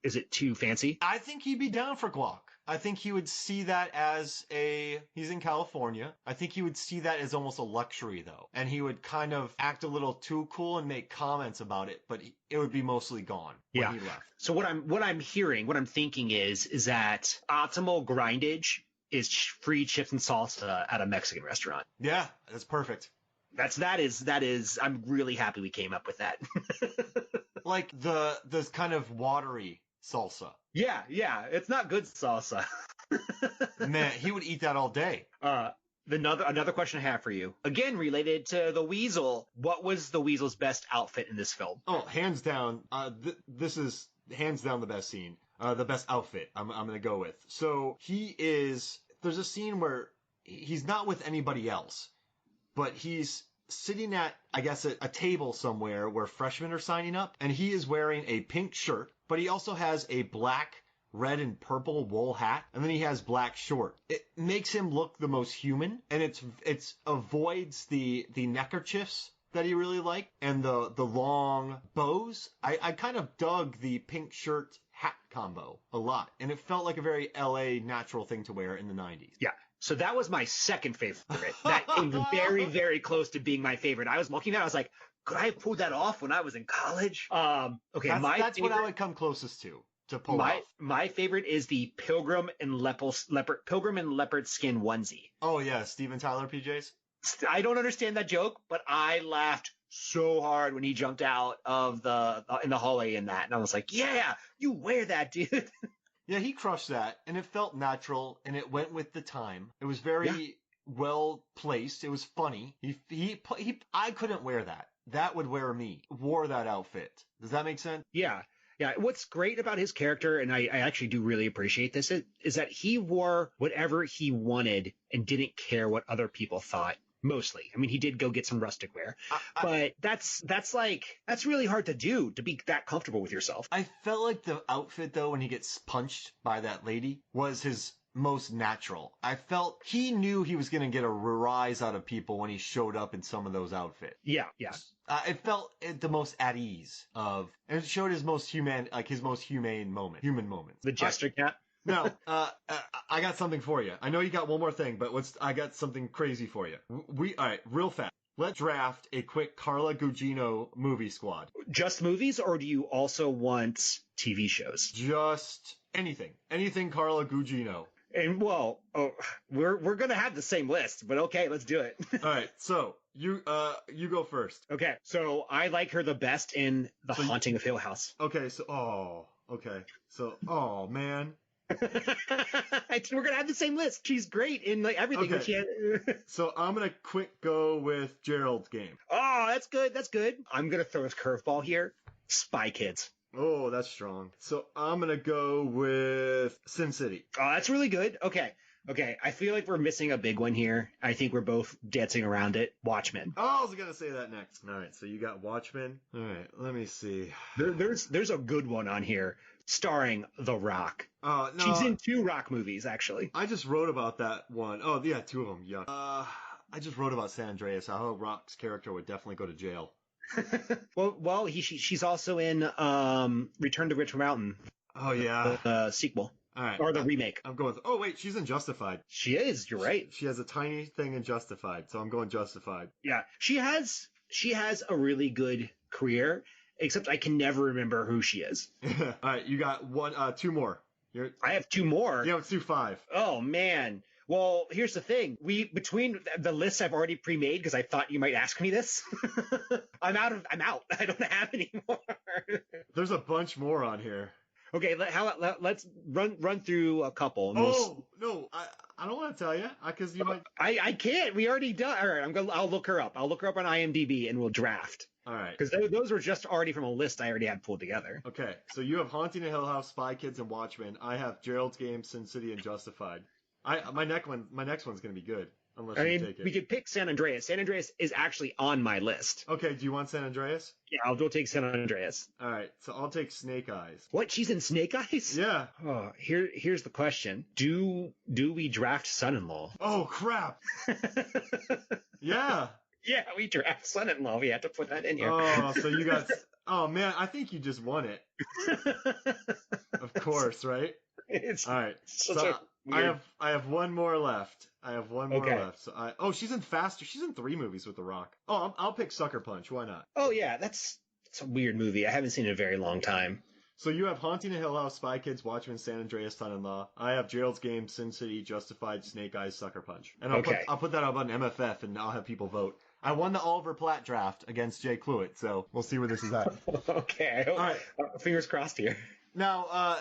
is it too fancy? I think he'd be down for guac. I think he would see that as he's in California. I think he would see that as almost a luxury, though. And he would kind of act a little too cool and make comments about it, but it would be mostly gone when he left. So what I'm thinking is that optimal grindage is free chips and salsa at a Mexican restaurant. Yeah, that's perfect. That is, I'm really happy we came up with that. Like the kind of watery salsa. Yeah, it's not good salsa. Man, he would eat that all day. Another question I have for you, again related to the Weasel. What was the Weasel's best outfit in this film? Oh, hands down. This is hands down the best scene. The best outfit. I'm gonna go with. So there's a scene where he's not with anybody else, but he's sitting at, I guess, a table somewhere where freshmen are signing up, and he is wearing a pink shirt, but he also has a black, red, and purple wool hat, and then he has black shorts. It makes him look the most human, and it's avoids the neckerchiefs that he really liked and the long bows. I kind of dug the pink shirt hat combo a lot, and it felt like a very LA natural thing to wear in the 90s. Yeah. So that was my second favorite. That came very, very close to being my favorite. I was looking at it, I was like, could I have pulled that off when I was in college? Okay, that's what I would come closest to pull off. My favorite is the Pilgrim and Leopard skin onesie. Oh yeah, Steven Tyler PJs. I don't understand that joke, but I laughed so hard when he jumped out of in the hallway in that, and I was like, yeah, you wear that, dude. Yeah, he crushed that, and it felt natural, and it went with the time. It was very well placed. It was funny. I couldn't wear that. That would wear me. Wore that outfit. Does that make sense? Yeah. What's great about his character, and I actually do really appreciate this, is that he wore whatever he wanted and didn't care what other people thought. Mostly. I mean, he did go get some rustic wear, but that's really hard to do, to be that comfortable with yourself. I felt like the outfit, though, when he gets punched by that lady, was his most natural. I felt he knew he was going to get a rise out of people when he showed up in some of those outfits. Yeah. It felt the most at ease and it showed his most humane human moments. The jester cat. Now, I got something for you. I know you got one more thing, but I got something crazy for you. All right, real fast. Let's draft a quick Carla Gugino movie squad. Just movies, or do you also want TV shows? Just anything. Anything Carla Gugino. And we're gonna have the same list, but okay, let's do it. All right, so you go first. Okay, so I like her the best in The Haunting of Hill House. Okay, oh man. We're gonna have the same list. She's great in like everything. Okay. So I'm gonna quick go with Gerald's Game. Oh, that's good. I'm gonna throw a curveball here. Spy Kids. Oh, that's strong. So I'm gonna go with Sin City. Oh, that's really good. Okay. Okay, I feel like we're missing a big one here. I think we're both dancing around it. Watchmen. Oh, I was gonna say that next. All right, so you got Watchmen. All right, let me see. There's a good one on here starring The Rock. Oh no, She's in 2 Rock movies, actually. I just wrote about that one. Oh yeah, 2 of them. Yuck. I just wrote about San Andreas. How Rock's character would definitely go to jail. well, she's also in Return to Richmond Mountain, Oh yeah. the sequel All right. or the remake. I'm going. Oh wait, she's in Justified. She is. You're right. She has a tiny thing in Justified, so I'm going Justified. Yeah, she has a really good career, except I can never remember who she is. All right, you got 2 more. I have 2 more. Yeah, let's do 5. Oh man. Well, here's the thing. Between the lists I've already pre-made because I thought you might ask me this. I'm out. I don't have any more. There's a bunch more on here. Okay, let's run through a couple. Oh no, I don't want to tell you because you might. I can't. We already done. All right, I'll look her up. I'll look her up on IMDb and we'll draft. All right. Because those were just already from a list I already had pulled together. Okay, so you have Haunting of Hill House, Spy Kids, and Watchmen. I have Gerald's Game, Sin City, and Justified. My next one's gonna be good unless you take it. We could pick San Andreas. San Andreas is actually on my list. Okay, do you want San Andreas? Yeah, I'll go take San Andreas. All right, so I'll take Snake Eyes. What? She's in Snake Eyes? Yeah. Oh, here's the question: Do we draft Son-in-Law? Oh crap! Yeah. Yeah, we draft Son-in-Law. We have to put that in here. Oh, so you got. Oh man, I think you just won it. Of course, right? All right. So I have one more left. So she's in Faster. She's in 3 movies with The Rock. Oh, I'll pick Sucker Punch. Why not? Oh yeah, it's a weird movie. I haven't seen it in a very long time. So you have Haunting of Hill House, Spy Kids, Watchmen, San Andreas, Son-in-Law. I have Gerald's Game, Sin City, Justified, Snake Eyes, Sucker Punch. And I'll put that up on MFF and I'll have people vote. I won the Oliver Platt draft against Jay Cluett, so we'll see where this is at. Okay. All right. Fingers crossed here. Now,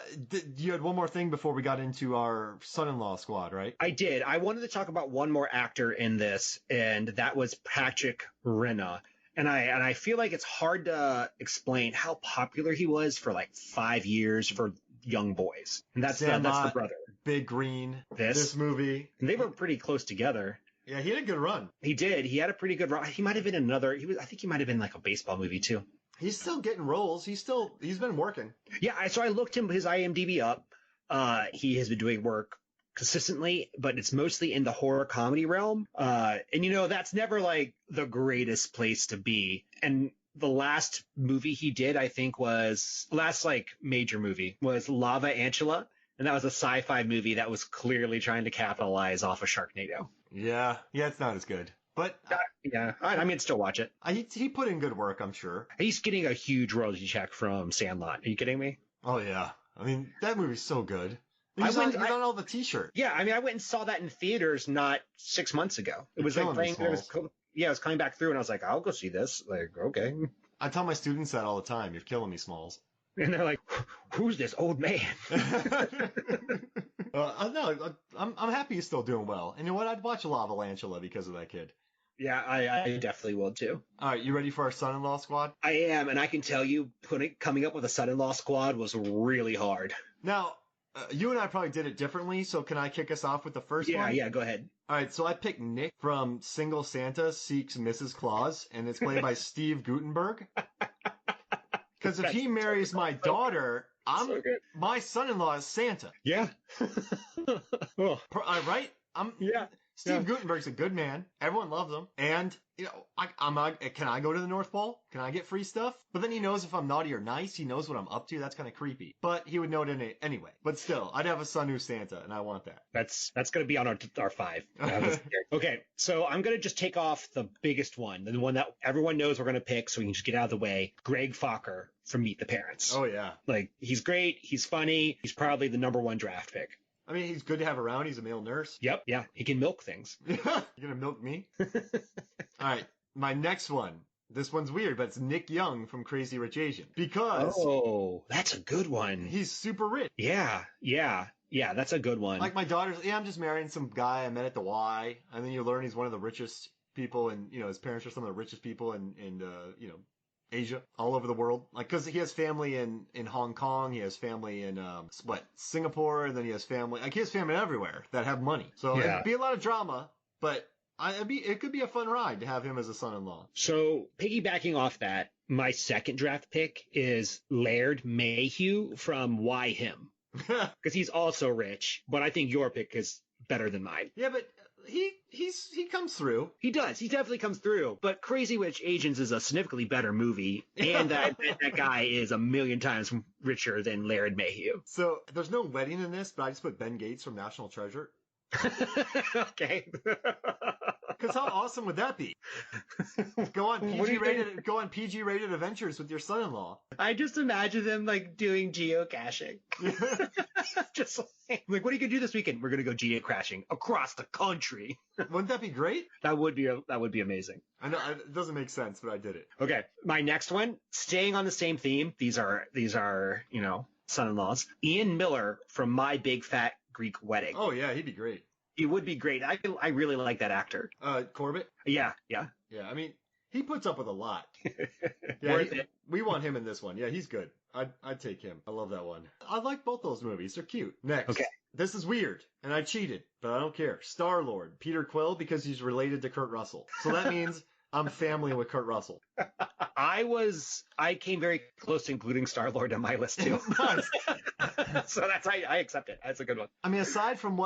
you had one more thing before we got into our son-in-law squad, right? I did. I wanted to talk about one more actor in this, and that was Patrick Renna. And I feel like it's hard to explain how popular he was for like 5 years for young boys. And that's the brother. Big Green. This movie. And they were pretty close together. Yeah, he had a good run. He did. He had a pretty good run. He might have been I think he might have been like a baseball movie too. He's still getting roles. He's been working. Yeah, so I looked his IMDb up. He has been doing work consistently, but it's mostly in the horror comedy realm. And that's never like the greatest place to be. And the last movie he did, I think last like major movie was Lava Antula. And that was a sci-fi movie that was clearly trying to capitalize off of Sharknado. Yeah, it's not as good. But yeah, I mean, I'd still watch it. He put in good work, I'm sure. He's getting a huge royalty check from Sandlot. Are you kidding me? Oh yeah, I mean that movie's so good. He's on all the T-shirt. Yeah, I mean, I went and saw that in theaters not 6 months ago. It was like playing. It was coming back through, and I was like, I'll go see this. Like, okay. I tell my students that all the time. You're killing me, Smalls. And they're like, "Who's this old man?" No, I'm happy he's still doing well. And you know what? I'd watch Lava Antula because of that kid. Yeah, I definitely will too. All right, you ready for our son-in-law squad? I am, and I can tell you, coming up with a son-in-law squad was really hard. Now, you and I probably did it differently, so can I kick us off with the first one? Yeah, go ahead. All right, so I picked Nick from Single Santa Seeks Mrs. Claus, and it's played by Steve Guttenberg. Because if he marries my daughter, my son-in-law is Santa. Yeah. Right? Yeah. Steve Guttenberg's a good man. Everyone loves him. And, can I go to the North Pole? Can I get free stuff? But then he knows if I'm naughty or nice. He knows what I'm up to. That's kind of creepy. But he would know it anyway. But still, I'd have a son who's Santa, and I want that. That's going to be on our 5. Okay, so I'm going to just take off the biggest one, the one that everyone knows we're going to pick so we can just get out of the way. Greg Fokker from Meet the Parents. Oh, yeah. Like, he's great. He's funny. He's probably the number 1 draft pick. I mean, he's good to have around. He's a male nurse. Yep. Yeah. He can milk things. You're going to milk me? All right. My next one. This one's weird, but it's Nick Young from Crazy Rich Asian. Because... Oh, that's a good one. He's super rich. Yeah. That's a good one. Like my daughter's... Yeah, I'm just marrying some guy I met at the Y. And then you learn he's one of the richest people. And, his parents are some of the richest people in Asia, all over the world. Like, because he has family in Hong Kong, he has family in Singapore, and then he has family everywhere that have money. So it'd be a lot of drama, but it could be a fun ride to have him as a son-in-law. So piggybacking off that, my second draft pick is Laird Mayhew from Why Him? Because he's also rich, but I think your pick is better than mine. Yeah, but he comes through. He does. He definitely comes through. But Crazy Rich Asians is a significantly better movie, and that guy is a million times richer than Laird Mayhew. So there's no wedding in this, but I just put Ben Gates from National Treasure. Okay. Because how awesome would that be? Go on PG-rated adventures with your son-in-law. I just imagine them like doing geocaching. Just like, what are you gonna do this weekend? We're gonna go geocaching across the country. Wouldn't that be great? That would be amazing. I know it doesn't make sense, but I did it. Okay, my next one, staying on the same theme. These are son-in-laws. Ian Miller from My Big Fat Greek Wedding. Oh yeah, he'd be great. He would be great. I really like that actor. Corbett? Yeah. Yeah, I mean, he puts up with a lot. We want him in this one. Yeah, he's good. I'd take him. I love that one. I like both those movies. They're cute. Next. Okay. This is weird, and I cheated, but I don't care. Star-Lord, Peter Quill, because he's related to Kurt Russell. So that means I'm family with Kurt Russell. I came very close to including Star-Lord on my list too. Nice. So I accept it. That's a good one. I mean, aside from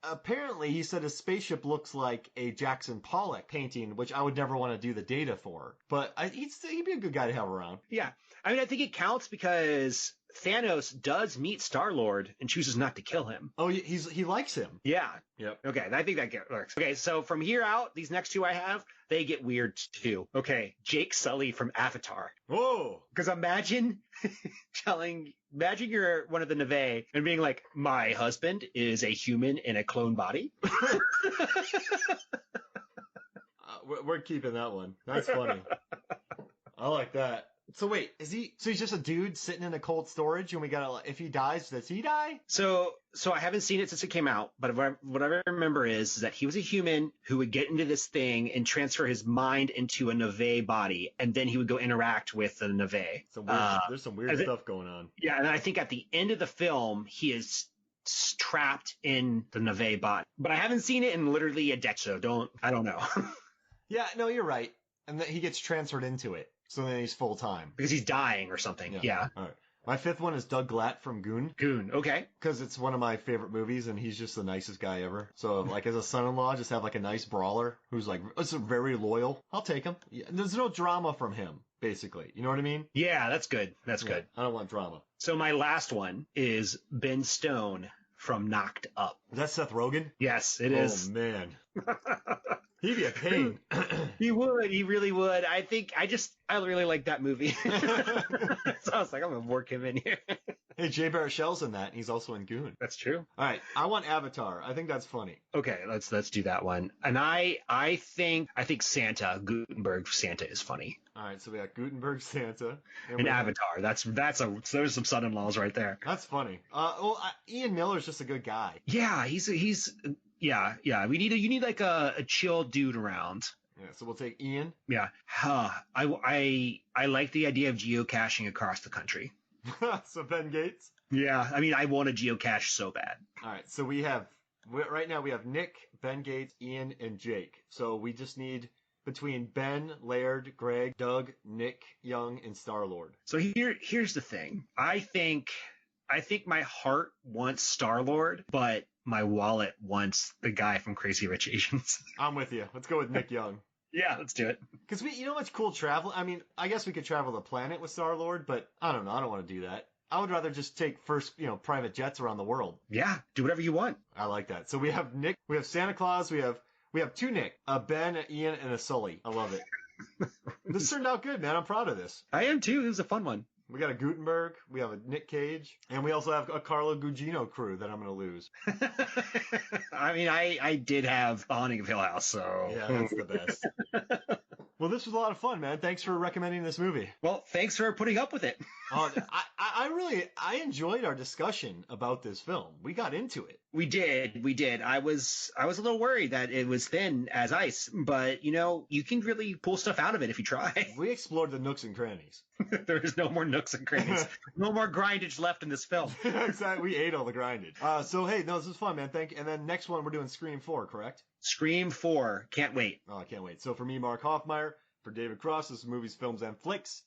apparently he said his spaceship looks like a Jackson Pollock painting, which I would never want to do the data for. But he'd be a good guy to have around. Yeah. I mean, I think it counts because Thanos does meet Star-Lord and chooses not to kill him. Oh, he likes him. Yeah. Yep. Okay, I think that works. Okay, so from here out, these next two I have, they get weird too. Okay, Jake Sully from Avatar. Whoa. Because imagine you're one of the Na'vi and being like, my husband is a human in a clone body. We're keeping that one. That's funny. I like that. So wait, he's just a dude sitting in a cold storage and if he dies, does he die? So I haven't seen it since it came out, but what I remember is that he was a human who would get into this thing and transfer his mind into a Na'vi body, and then he would go interact with the Na'vi. There's some weird stuff going on. Yeah, and I think at the end of the film, he is trapped in the Na'vi body. But I haven't seen it in literally a decade, so I don't know. Yeah, no, you're right. And then he gets transferred into it. So then he's full time. Because he's dying or something. Yeah. All right. My fifth one is Doug Glatt from Goon. Goon, okay. Because it's one of my favorite movies, and he's just the nicest guy ever. So, like, as a son-in-law, just have, like, a nice brawler who's, like, very loyal. I'll take him. Yeah, there's no drama from him, basically. You know what I mean? Yeah, that's good. That's good. I don't want drama. So my last one is Ben Stone from Knocked Up. Is that Seth Rogen? Yes, it is. Oh, man. He'd be a pain. He would. He really would. I really like that movie. So I was like, I'm going to work him in here. Hey, Jay Baruchel's in that, and he's also in Goon. That's true. All right. I want Avatar. I think that's funny. Okay, let's do that one. And I think Santa, Gutenberg Santa is funny. All right, so we got Gutenberg Santa. And Avatar. There's some son-in-laws right there. That's funny. Ian Miller's just a good guy. Yeah, yeah. You need like a chill dude around. Yeah, so we'll take Ian. Yeah. I like the idea of geocaching across the country. So Ben Gates? Yeah, I mean, I want to geocache so bad. All right, so right now we have Nick, Ben Gates, Ian, and Jake. So we just need between Ben, Laird, Greg, Doug, Nick, Young, and Star-Lord. So here's the thing. I think my heart wants Star-Lord, but my wallet wants the guy from Crazy Rich Asians. I'm with you. Let's go with Nick Young. Yeah, let's do it. Because much cool travel. I mean, I guess we could travel the planet with Star-Lord, but I don't know. I don't want to do that. I would rather just take private jets around the world. Yeah, do whatever you want. I like that. So we have Nick, we have Santa Claus, we have two Nick, a Ben, an Ian, and a Sully. I love it. This turned out good, man. I'm proud of this. I am too. It was a fun one. We got a Gutenberg, we have a Nick Cage, and we also have a Carlo Gugino crew that I'm going to lose. I mean, I did have The Haunting of Hill House, so... Yeah, that's the best. Well, this was a lot of fun, man. Thanks for recommending this movie. Well, thanks for putting up with it. I enjoyed our discussion about this film. We got into it. We did. I was a little worried that it was thin as ice, but you can really pull stuff out of it if you try. We explored the nooks and crannies. There is no more nooks and crannies. No more grindage left in this film. Exactly. We ate all the grindage. So hey, no, this is fun, man. Thank you. And then next one, we're doing Scream 4, correct? Scream 4. Can't wait. Oh, I can't wait. So for me, Mark Hoffmeyer, for David Cross, this is Movies, Films, and Flicks.